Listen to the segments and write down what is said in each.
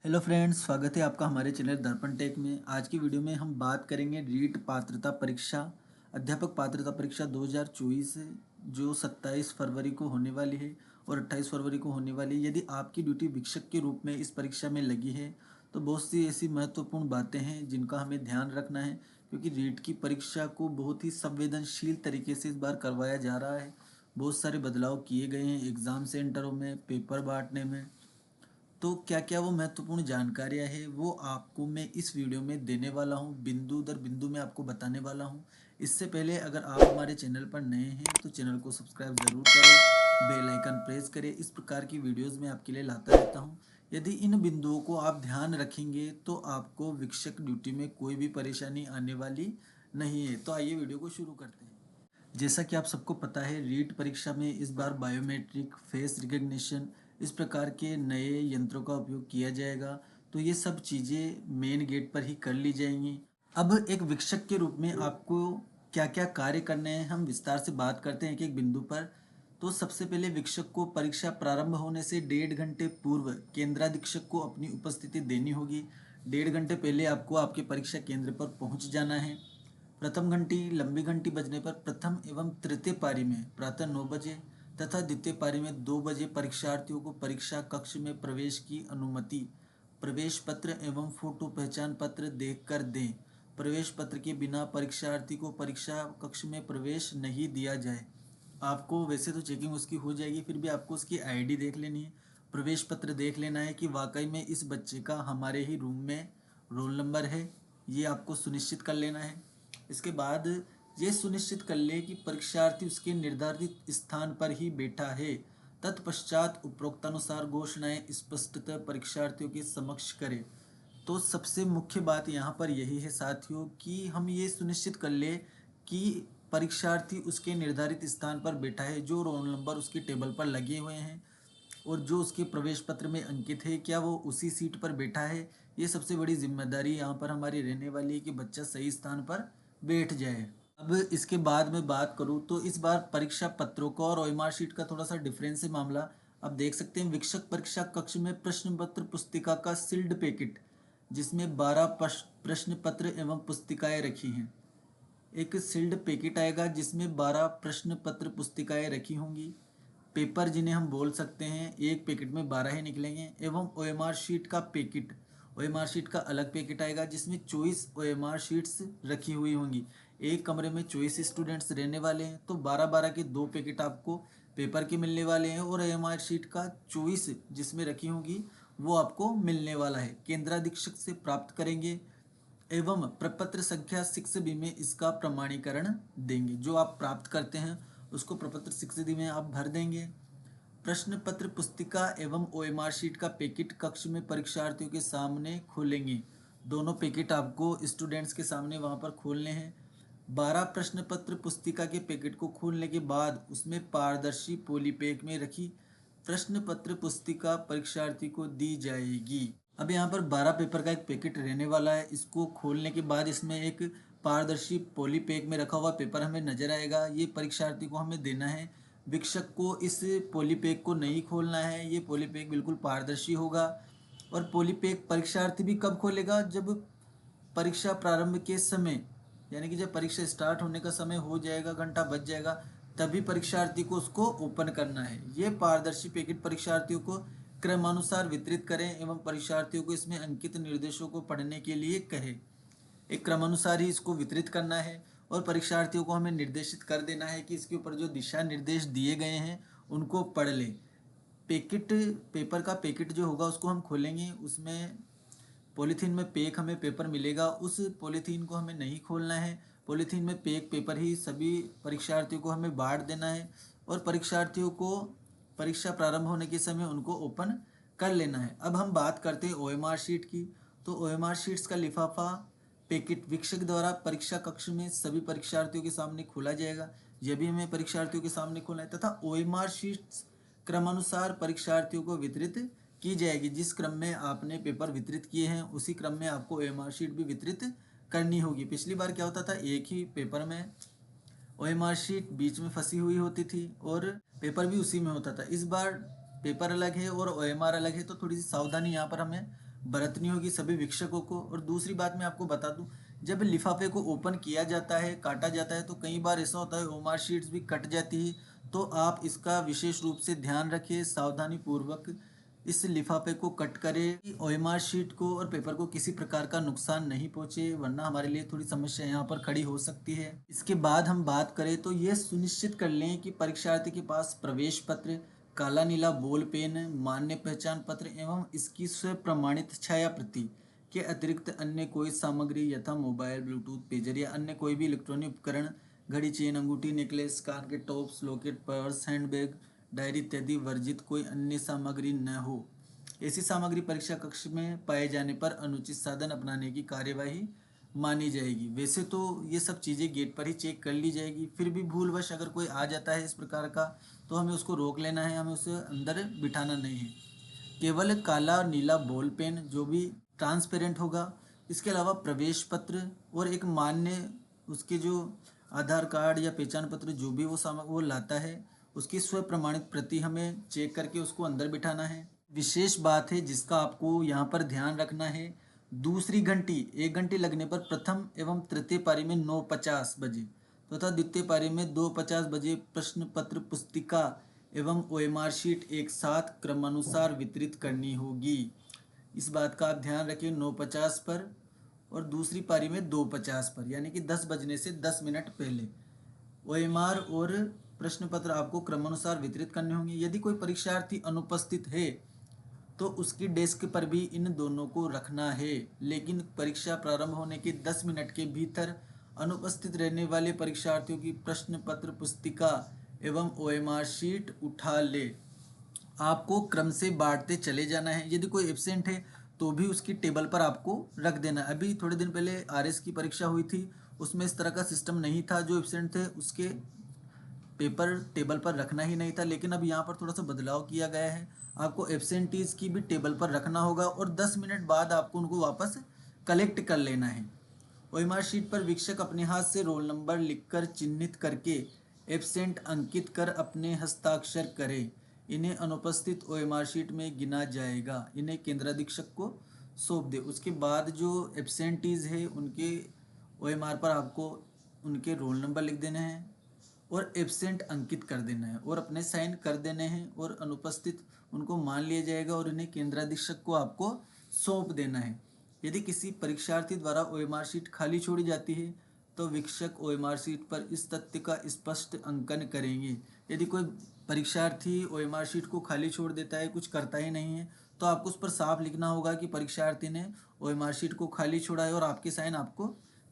Hello friends, स्वागत है आपका हमारे चैनल दर्पण टेक में। आज की वीडियो में हम बात करेंगे रीट पात्रता परीक्षा, अध्यापक पात्रता परीक्षा 2024 जो 27 फरवरी को होने वाली है और 28 फरवरी को होने वाली है। यदि आपकी ड्यूटी शिक्षक के रूप में इस परीक्षा में लगी है तो बहुत सी ऐसी महत्वपूर्ण बातें हैं जिनका हमें ध्यान रखना है, क्योंकि रीट की परीक्षा को बहुत ही संवेदनशील तरीके से इस बार करवाया जा रहा है। बहुत सारे बदलाव किए गए हैं एग्ज़ाम सेंटरों में, पेपर बांटने में। तो क्या क्या वो महत्वपूर्ण जानकारियाँ हैं वो आपको मैं इस वीडियो में देने वाला हूँ, बिंदु दर बिंदु में आपको बताने वाला हूँ। इससे पहले अगर आप हमारे चैनल पर नए हैं तो चैनल को सब्सक्राइब ज़रूर करें, बेल आइकन प्रेस करें। इस प्रकार की वीडियोस मैं आपके लिए लाता रहता हूँ। यदि इन बिंदुओं को आप ध्यान रखेंगे तो आपको शिक्षक ड्यूटी में कोई भी परेशानी आने वाली नहीं है। तो आइए वीडियो को शुरू करते हैं। जैसा कि आप सबको पता है, रीट परीक्षा में इस बार बायोमेट्रिक, फेस रिकग्निशन, इस प्रकार के नए यंत्रों का उपयोग किया जाएगा। तो ये सब चीज़ें मेन गेट पर ही कर ली जाएंगी। अब एक शिक्षक के रूप में आपको क्या क्या कार्य करने हैं हम विस्तार से बात करते हैं एक एक बिंदु पर। तो सबसे पहले शिक्षक को परीक्षा प्रारंभ होने से 1.5 घंटे पूर्व केंद्राधीक्षक को अपनी उपस्थिति देनी होगी। 1.5 घंटे पहले आपको आपके परीक्षा केंद्र पर पहुंच जाना है। प्रथम घंटी लंबी घंटी बजने पर प्रथम एवं तृतीय पारी में प्रातः 9 बजे तथा द्वितीय पारी में 2 बजे परीक्षार्थियों को परीक्षा कक्ष में प्रवेश की अनुमति प्रवेश पत्र एवं फोटो पहचान पत्र देखकर दें। प्रवेश पत्र के बिना परीक्षार्थी को परीक्षा कक्ष में प्रवेश नहीं दिया जाए। आपको वैसे तो चेकिंग उसकी हो जाएगी, फिर भी आपको उसकी आईडी देख लेनी है, प्रवेश पत्र देख लेना है कि वाकई में इस बच्चे का हमारे ही रूम में रोल नंबर है। ये आपको सुनिश्चित कर लेना है। इसके बाद ये सुनिश्चित कर ले कि परीक्षार्थी उसके निर्धारित स्थान पर ही बैठा है। तत्पश्चात उपरोक्तानुसार घोषणाएं स्पष्टतः परीक्षार्थियों के समक्ष करें। तो सबसे मुख्य बात यहाँ पर यही है साथियों कि हम ये सुनिश्चित कर ले कि परीक्षार्थी उसके निर्धारित स्थान पर बैठा है, जो रोल नंबर उसके टेबल पर लगे हुए हैं और जो उसके प्रवेश पत्र में अंकित है, क्या वो उसी सीट पर बैठा है। ये सबसे बड़ी जिम्मेदारी यहाँ पर हमारी रहने वाली है कि बच्चा सही स्थान पर बैठ जाए। अब इसके बाद मैं बात करूँ तो इस बार परीक्षा पत्रों का और ओएमआर शीट का थोड़ा सा डिफरेंस है मामला। अब देख सकते हैं शिक्षक परीक्षा कक्ष में प्रश्न पत्र पुस्तिका का सील्ड पैकेट, जिसमें 12 प्रश्न पत्र एवं पुस्तिकाएं रखी हैं। एक सील्ड पैकेट आएगा जिसमें 12 प्रश्न पत्र पुस्तिकाएं रखी होंगी। पेपर जिन्हें हम बोल सकते हैं, एक पैकेट में 12 ही निकलेंगे। एवं ओएमआर शीट का पैकेट, ओएमआर शीट का अलग पैकेट आएगा जिसमें 24 ओएमआर शीट्स रखी हुई होंगी। एक कमरे में 24 स्टूडेंट्स रहने वाले हैं, तो 12-12 के दो पैकेट आपको पेपर के मिलने वाले हैं और ओएमआर शीट का 24 जिसमें रखी होंगी वो आपको मिलने वाला है। केंद्राधीक्षक से प्राप्त करेंगे एवं प्रपत्र संख्या 6B में इसका प्रमाणीकरण देंगे। जो आप प्राप्त करते हैं उसको प्रपत्र 6D में आप भर देंगे। प्रश्न पत्र पुस्तिका एवं ओएमआर शीट का पैकेट कक्ष में परीक्षार्थियों के सामने खोलेंगे। दोनों पैकेट आपको स्टूडेंट्स के सामने वहां पर खोलने हैं। 12 प्रश्न पत्र पुस्तिका के पैकेट को खोलने के बाद उसमें पारदर्शी पॉलीपैक में रखी प्रश्न पत्र पुस्तिका परीक्षार्थी को दी जाएगी। अब यहाँ पर 12 पेपर का एक पैकेट रहने वाला है। इसको खोलने के बाद इसमें एक पारदर्शी पॉलीपैक में रखा हुआ पेपर हमें नजर आएगा। ये परीक्षार्थी को हमें देना है। शिक्षक को इस पॉलीपैक को नहीं खोलना है। ये पॉलीपैक बिल्कुल पारदर्शी होगा। और पॉलीपैक परीक्षार्थी भी कब खोलेगा? जब परीक्षा प्रारंभ के समय, यानी कि जब परीक्षा स्टार्ट होने का समय हो जाएगा, घंटा बज जाएगा, तभी परीक्षार्थी को उसको ओपन करना है। ये पारदर्शी पैकेट परीक्षार्थियों को क्रमानुसार वितरित करें एवं परीक्षार्थियों को इसमें अंकित निर्देशों को पढ़ने के लिए कहें। एक क्रमानुसार ही इसको वितरित करना है और परीक्षार्थियों को हमें निर्देशित कर देना है कि इसके ऊपर जो दिशा निर्देश दिए गए हैं उनको पढ़ लें। पैकेट, पेपर का पैकेट जो होगा उसको हम खोलेंगे, उसमें पॉलीथीन में पैक हमें पेपर मिलेगा। उस पॉलीथीन को हमें नहीं खोलना है। पॉलीथीन में पैक पेपर ही सभी परीक्षार्थियों को हमें बांट देना है और परीक्षार्थियों को परीक्षा प्रारंभ होने के समय उनको ओपन कर लेना है। अब हम बात करते हैं ओएमआर शीट की। तो ओएमआर शीट्स का लिफाफा पैकेट शिक्षक द्वारा परीक्षा कक्ष में सभी परीक्षार्थियों के सामने खोला जाएगा। यह भी हमें परीक्षार्थियों के सामने खोलना है तथा ओएमआर शीट्स क्रमानुसार परीक्षार्थियों को वितरित की जाएगी। जिस क्रम में आपने पेपर वितरित किए हैं उसी क्रम में आपको ओएमआर शीट भी वितरित करनी होगी। पिछली बार क्या होता था, एक ही पेपर में ओएमआर शीट बीच में फंसी हुई होती थी और पेपर भी उसी में होता था। इस बार पेपर अलग है और ओएमआर अलग है, तो थोड़ी सी सावधानी यहाँ पर हमें बरतनी होगी सभी शिक्षकों को। और दूसरी बात मैं आपको बता दूं, जब लिफाफे को ओपन किया जाता है, काटा जाता है, तो कई बार ऐसा होता है ओमार शीट्स भी कट जाती है। तो आप इसका विशेष रूप से ध्यान रखिए, सावधानी पूर्वक इस लिफाफे को कट करें कि ओएमआर शीट को और पेपर को किसी प्रकार का नुकसान नहीं पहुंचे, वरना हमारे लिए थोड़ी समस्या यहाँ पर खड़ी हो सकती है। इसके बाद हम बात करें तो ये सुनिश्चित कर लें कि परीक्षार्थी के पास प्रवेश पत्र, काला नीला बॉल पेन, मान्य पहचान पत्र एवं इसकी स्व प्रमाणित छाया प्रति के अतिरिक्त अन्य कोई सामग्री यथा मोबाइल, ब्लूटूथ, पेजर या अन्य कोई भी इलेक्ट्रॉनिक उपकरण, घड़ी, चेन, अंगूठी, नेकलेस, कान के tops, locket, purse, handbag, diary इत्यादि वर्जित कोई अन्य सामग्री न हो। ऐसी सामग्री परीक्षा कक्ष में पाए जाने पर अनुचित साधन अपनाने की कार्यवाही मानी जाएगी। वैसे तो ये सब चीज़ें गेट पर ही चेक कर ली जाएगी, फिर भी भूलवश अगर कोई आ जाता है इस प्रकार का, तो हमें उसको रोक लेना है, हमें उसे अंदर बिठाना नहीं है। केवल काला और नीला बॉल पेन जो भी ट्रांसपेरेंट होगा, इसके अलावा प्रवेश पत्र और एक मान्य उसके जो आधार कार्ड या पहचान पत्र जो भी वो लाता है, उसकी स्व प्रमाणित प्रति हमें चेक करके उसको अंदर बिठाना है। विशेष बात है जिसका आपको यहाँ पर ध्यान रखना है, दूसरी घंटी 1 घंटे लगने पर प्रथम एवं तृतीय पारी में 9:50 बजे तथा द्वितीय पारी में 2:50 बजे प्रश्न पत्र पुस्तिका एवं ओएमआर शीट एक साथ क्रमानुसार वितरित करनी होगी। इस बात का आप ध्यान रखिए 9:50 पर और दूसरी पारी में 2:50 पर, यानी कि 10 बजने से 10 मिनट पहले ओएमआर और प्रश्न पत्र आपको क्रमानुसार वितरित करने होंगे। यदि कोई परीक्षार्थी अनुपस्थित है तो उसकी डेस्क पर भी इन दोनों को रखना है, लेकिन परीक्षा प्रारंभ होने के 10 मिनट के भीतर अनुपस्थित रहने वाले परीक्षार्थियों की प्रश्न पत्र पुस्तिका एवं ओएमआर शीट उठा ले। आपको क्रम से बांटते चले जाना है। यदि कोई एब्सेंट है तो भी उसकी टेबल पर आपको रख देना है। अभी थोड़े दिन पहले आरएस की परीक्षा हुई थी, उसमें इस तरह का सिस्टम नहीं था, जो एब्सेंट थे उसके पेपर टेबल पर रखना ही नहीं था। लेकिन अब यहाँ पर थोड़ा सा बदलाव किया गया है, आपको एब्सेंटीज की भी टेबल पर रखना होगा और 10 मिनट बाद आपको उनको वापस कलेक्ट कर लेना है। ओएमआर शीट पर शिक्षक अपने हाथ से रोल नंबर लिखकर चिन्हित करके एब्सेंट अंकित कर अपने हस्ताक्षर करें। इन्हें अनुपस्थित ओएमआर शीट में गिना जाएगा। इन्हें केंद्राधीक्षक को सौंप दे। उसके बाद जो एब्सेंटीज है उनके ओएमआर पर आपको उनके रोल नंबर लिख देने हैं और एब्सेंट अंकित कर देना है और अपने साइन कर देने हैं और अनुपस्थित उनको मान लिया जाएगा और इन्हें केंद्राधीक्षक को आपको सौंप देना है। यदि किसी परीक्षार्थी द्वारा ओएमआर शीट खाली छोड़ी जाती है तो शिक्षक ओएमआर शीट पर इस तथ्य का स्पष्ट अंकन करेंगे। यदि कोई परीक्षार्थी ओएमआर शीट को खाली छोड़ देता है, कुछ करता ही नहीं है, तो आपको उस पर साफ लिखना होगा कि परीक्षार्थी ने ओएमआर शीट को खाली छोड़ा है और आपके साइन आपको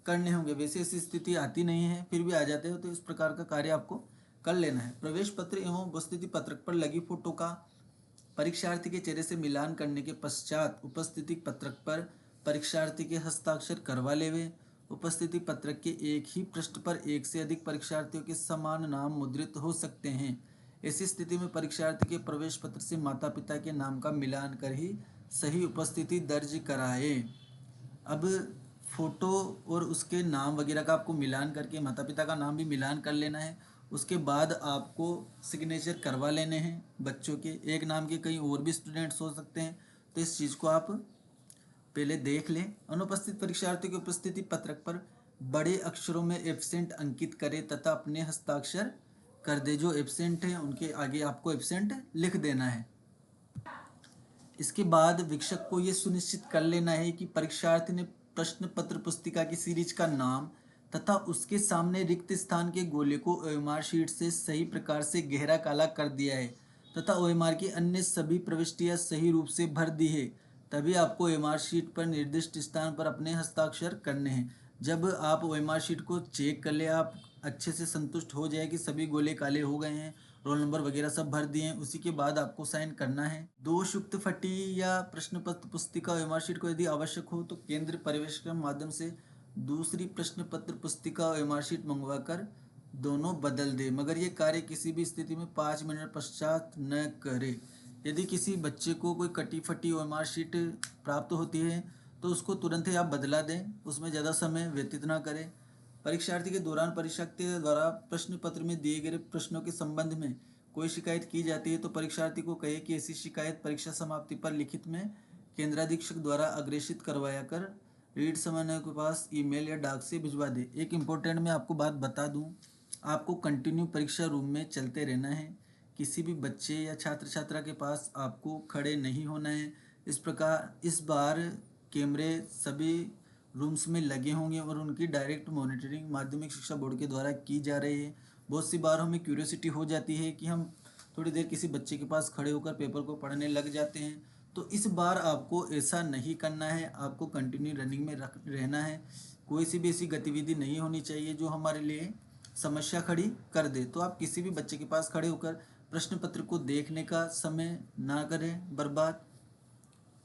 करने होंगे। वैसे ऐसी स्थिति आती नहीं है, फिर भी आ जाते हो तो इस प्रकार का कार्य आपको कर लेना है। प्रवेश पत्र एवं उपस्थिति पत्रक पर लगी फोटो का परीक्षार्थी के चेहरे से मिलान करने के पश्चात उपस्थिति पत्रक पर परीक्षार्थी के हस्ताक्षर करवा लेवे। उपस्थिति पत्रक के एक ही पृष्ठ पर एक से अधिक परीक्षार्थियों के समान नाम मुद्रित हो सकते हैं। ऐसी स्थिति में परीक्षार्थी के प्रवेश पत्र से माता पिता के नाम का मिलान कर ही सही उपस्थिति दर्ज कराए। अब फोटो और उसके नाम वगैरह का आपको मिलान करके माता पिता का नाम भी मिलान कर लेना है। उसके बाद आपको सिग्नेचर करवा लेने हैं। बच्चों के एक नाम के कहीं और भी स्टूडेंट्स हो सकते हैं, तो इस चीज़ को आप पहले देख लें। अनुपस्थित परीक्षार्थियों की उपस्थिति पत्रक पर बड़े अक्षरों में एब्सेंट अंकित करें तथा अपने हस्ताक्षर कर दे। जो एब्सेंट हैं उनके आगे आपको एब्सेंट लिख देना है। इसके बाद शिक्षक को यह सुनिश्चित कर लेना है कि परीक्षार्थी ने प्रश्न पत्र पुस्तिका की सीरीज का नाम तथा उसके सामने रिक्त स्थान के गोले को ओएमआर शीट से सही प्रकार से गहरा काला कर दिया है तथा ओएमआर की अन्य सभी प्रविष्टियां सही रूप से भर दी है। तभी आपको ओएमआर शीट पर निर्दिष्ट स्थान पर अपने हस्ताक्षर करने हैं। जब आप ओएमआर शीट को चेक कर ले, आप अच्छे से संतुष्ट हो जाए कि सभी गोले काले हो गए हैं, रोल नंबर वगैरह सब भर दिए हैं, उसी के बाद आपको साइन करना है। दोषयुक्त फटी या प्रश्न पत्र पुस्तिका ओएमआर शीट को यदि आवश्यक हो तो केंद्र पर्यवेक्षक के माध्यम से दूसरी प्रश्न पत्र पुस्तिका ओएमआर शीट मंगवाकर दोनों बदल दे, मगर ये कार्य किसी भी स्थिति में 5 मिनट पश्चात न करे। यदि किसी बच्चे को कोई कटी फटी ओएमआर शीट प्राप्त होती है तो उसको तुरंत ही आप बदला दें, उसमें ज़्यादा समय व्यतीत ना करें। परीक्षार्थी के दौरान परीक्षार्थी द्वारा प्रश्न पत्र में दिए गए प्रश्नों के संबंध में कोई शिकायत की जाती है तो परीक्षार्थी को कहे कि ऐसी शिकायत परीक्षा समाप्ति पर लिखित में केंद्राधीक्षक द्वारा अग्रेषित करवाया कर रीट समन्वय के पास ईमेल या डाक से भिजवा दे। एक इम्पोर्टेंट मैं आपको बात बता दूं, आपको कंटिन्यू परीक्षा रूम में चलते रहना है। किसी भी बच्चे या छात्र छात्रा के पास आपको खड़े नहीं होना है। इस प्रकार इस बार कैमरे सभी रूम्स में लगे होंगे और उनकी डायरेक्ट मॉनिटरिंग माध्यमिक शिक्षा बोर्ड के द्वारा की जा रही है। बहुत सी बार हमें क्यूरियोसिटी हो जाती है कि हम थोड़ी देर किसी बच्चे के पास खड़े होकर पेपर को पढ़ने लग जाते हैं, तो इस बार आपको ऐसा नहीं करना है। आपको कंटिन्यू रनिंग में रहना है। कोई सी भी ऐसी गतिविधि नहीं होनी चाहिए जो हमारे लिए समस्या खड़ी कर दे। तो आप किसी भी बच्चे के पास खड़े होकर प्रश्न पत्र को देखने का समय ना करें बर्बाद।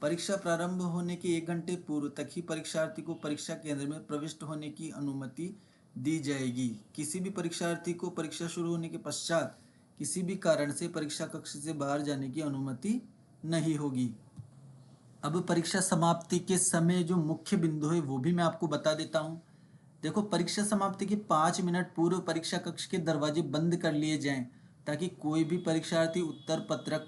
परीक्षा प्रारंभ होने के 1 घंटे पूर्व तक ही परीक्षार्थी को परीक्षा केंद्र में प्रविष्ट होने की अनुमति दी जाएगी। किसी भी परीक्षार्थी को परीक्षा शुरू होने के पश्चात किसी भी कारण से परीक्षा कक्ष से बाहर जाने की अनुमति नहीं होगी। अब परीक्षा समाप्ति के समय जो मुख्य बिंदु है वो भी मैं आपको बता देता हूँ। देखो, परीक्षा समाप्ति के 5 मिनट पूर्व परीक्षा कक्ष के दरवाजे बंद कर लिए जाएं, ताकि कोई भी परीक्षार्थी उत्तर पत्रक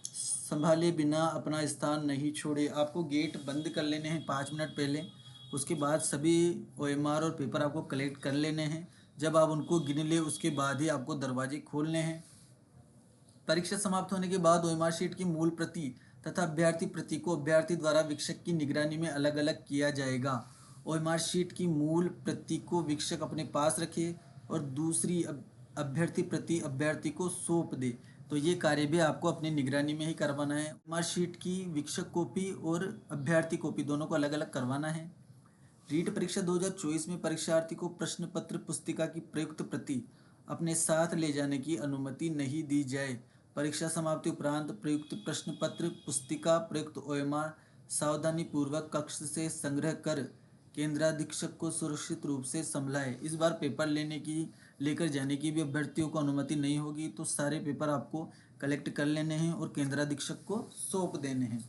संभाले बिना अपना स्थान नहीं छोड़े। आपको गेट बंद कर लेने हैं 5 मिनट पहले। उसके बाद सभी OMR और पेपर आपको कलेक्ट कर लेने हैं। जब आप उनको गिन ले उसके बाद ही आपको दरवाजे खोलने हैं। परीक्षा समाप्त होने के बाद OMR शीट की मूल प्रति तथा अभ्यर्थी प्रति को अभ्यर्थी द्वारा शिक्षक की निगरानी में अलग अलग किया जाएगा। OMR शीट की मूल प्रति को शिक्षक अपने पास रखे और दूसरी अभ्यर्थी प्रति अभ्यर्थी को सौंप दे। तो ये कार्य भी आपको अपनी निगरानी में ही करवाना है। OMR शीट की शिक्षक कॉपी और अभ्यर्थी कॉपी दोनों को अलग अलग करवाना है। रीट परीक्षा 2024 में परीक्षार्थी को प्रश्न पत्र पुस्तिका की प्रयुक्त प्रति अपने साथ ले जाने की अनुमति नहीं दी जाए। परीक्षा समाप्ति उपरांत प्रयुक्त प्रश्न पत्र पुस्तिका प्रयुक्त OMR सावधानी पूर्वक कक्ष से संग्रह कर केंद्राधीक्षक को सुरक्षित रूप से संभलाए। इस बार पेपर लेकर जाने की भी अभ्यर्थियों को अनुमति नहीं होगी। तो सारे पेपर आपको कलेक्ट कर लेने हैं और केंद्राधीक्षक को सौंप देने हैं।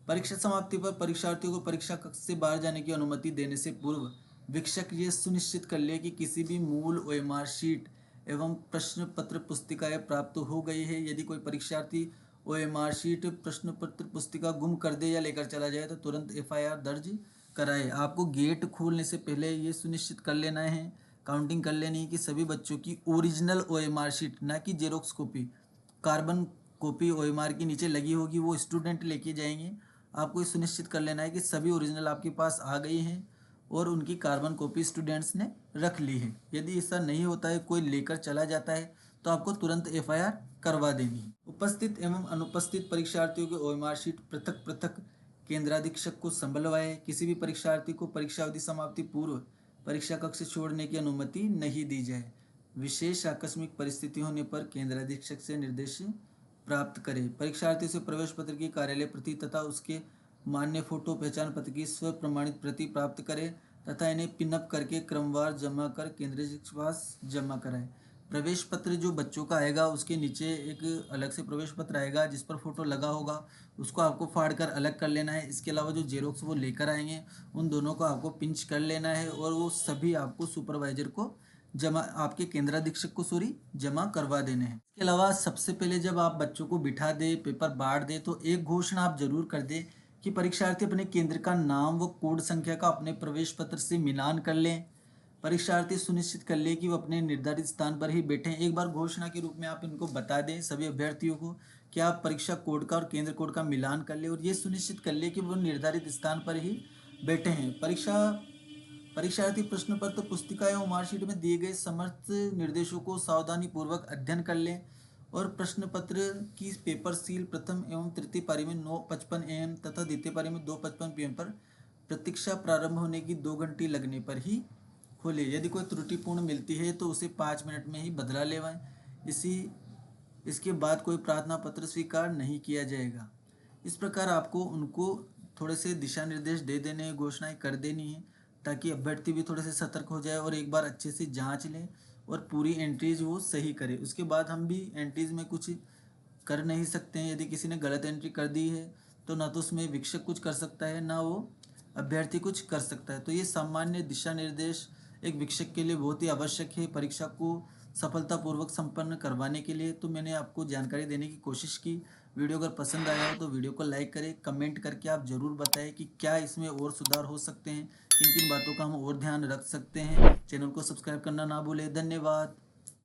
परीक्षा समाप्ति पर परीक्षार्थियों को परीक्षा कक्ष से बाहर जाने की अनुमति देने से पूर्व शिक्षक ये सुनिश्चित कर ले कि किसी भी मूल OMR शीट एवं प्रश्न पत्र पुस्तिकाएं प्राप्त हो गई है। यदि कोई परीक्षार्थी OMR शीट प्रश्न पत्र पुस्तिका गुम कर दे या लेकर चला जाए तो तुरंत FIR दर्ज कराए। आपको गेट खोलने से पहले ये सुनिश्चित कर लेना है, काउंटिंग कर लेनी है कि सभी बच्चों की ओरिजिनल OMR शीट, ना कि xerox copy, carbon copy OMR की नीचे लगी होगी, वो स्टूडेंट लेके जाएंगे। आपको ये सुनिश्चित कर लेना है कि सभी ओरिजिनल आपके पास आ गई हैं और उनकी कार्बन कॉपी स्टूडेंट्स ने रख ली है। यदि ऐसा नहीं होता है, कोई लेकर चला जाता है, तो आपको तुरंत FIR करवा देनी है। उपस्थित एवं अनुपस्थित परीक्षार्थियों के OMR शीट पृथक पृथक केंद्राधीक्षक को संभलवाए। किसी भी परीक्षार्थी को परीक्षा अवधि समाप्ति पूर्व परीक्षा कक्ष छोड़ने की अनुमति नहीं दी जाए। विशेष आकस्मिक परिस्थिति होने पर केंद्राधीक्षक से निर्देश प्राप्त करें। परीक्षार्थी से प्रवेश पत्र की कार्यालय प्रति तथा उसके मान्य फोटो पहचान पत्र की स्व प्रमाणित प्रति प्राप्त करें तथा इन्हें पिनअप करके क्रमवार जमा कर केंद्राधीक्षक के पास जमा कराएं। प्रवेश पत्र जो बच्चों का आएगा उसके नीचे एक अलग से प्रवेश पत्र आएगा जिस पर फोटो लगा होगा, उसको आपको फाड़ कर अलग कर लेना है। इसके अलावा जो जेरोक्स वो लेकर आएंगे उन दोनों को आपको पिंच कर लेना है और वो सभी आपको सुपरवाइजर को आपके केंद्राधीक्षक को जमा करवा देने हैं। इसके अलावा सबसे पहले जब आप बच्चों को बिठा दे, पेपर बांट दे, तो एक घोषणा आप जरूर कर दे कि परीक्षार्थी अपने केंद्र का नाम व कोड संख्या का अपने प्रवेश पत्र से मिलान कर लें। परीक्षार्थी सुनिश्चित कर ले कि वो अपने निर्धारित स्थान पर ही बैठे। एक बार घोषणा के रूप में आप इनको बता दें सभी अभ्यर्थियों को कि आप परीक्षा कोड का और केंद्र कोड का मिलान कर ले और ये सुनिश्चित कर ले कि वो निर्धारित स्थान पर ही बैठे हैं। परीक्षार्थी प्रश्न पत्र पुस्तिका एवं मार्कशीट में दिए गए समस्त निर्देशों को सावधानी पूर्वक अध्ययन कर लें और प्रश्न पत्र की पेपर सील प्रथम एवं तृतीय पारी में 9:55 AM तथा द्वितीय पारी में 2:55 PM पर प्रतीक्षा प्रारंभ होने की 2 घंटे लगने पर ही खोले। यदि कोई त्रुटिपूर्ण मिलती है तो उसे 5 मिनट में ही बदला लेवाएं। इसके बाद कोई प्रार्थना पत्र स्वीकार नहीं किया जाएगा। इस प्रकार आपको उनको थोड़े से दिशा निर्देश दे देने हैं, घोषणाएं कर देनी है ताकि अभ्यर्थी भी थोड़े से सतर्क हो जाए और एक बार अच्छे से जांच लें और पूरी एंट्रीज वो सही करे। उसके बाद हम भी एंट्रीज में कुछ कर नहीं सकते हैं। यदि किसी ने गलत एंट्री कर दी है तो ना तो उसमें शिक्षक कुछ कर सकता है ना वो अभ्यर्थी कुछ कर सकता है। तो ये सामान्य दिशा निर्देश एक शिक्षक के लिए बहुत ही आवश्यक है परीक्षा को सफलतापूर्वक संपन्न करवाने के लिए। तो मैंने आपको जानकारी देने की कोशिश की। वीडियो अगर पसंद आया हो तो वीडियो को लाइक करें, कमेंट करके आप ज़रूर बताएं कि क्या इसमें और सुधार हो सकते हैं, किन किन बातों का हम और ध्यान रख सकते हैं। चैनल को सब्सक्राइब करना ना भूलें। धन्यवाद।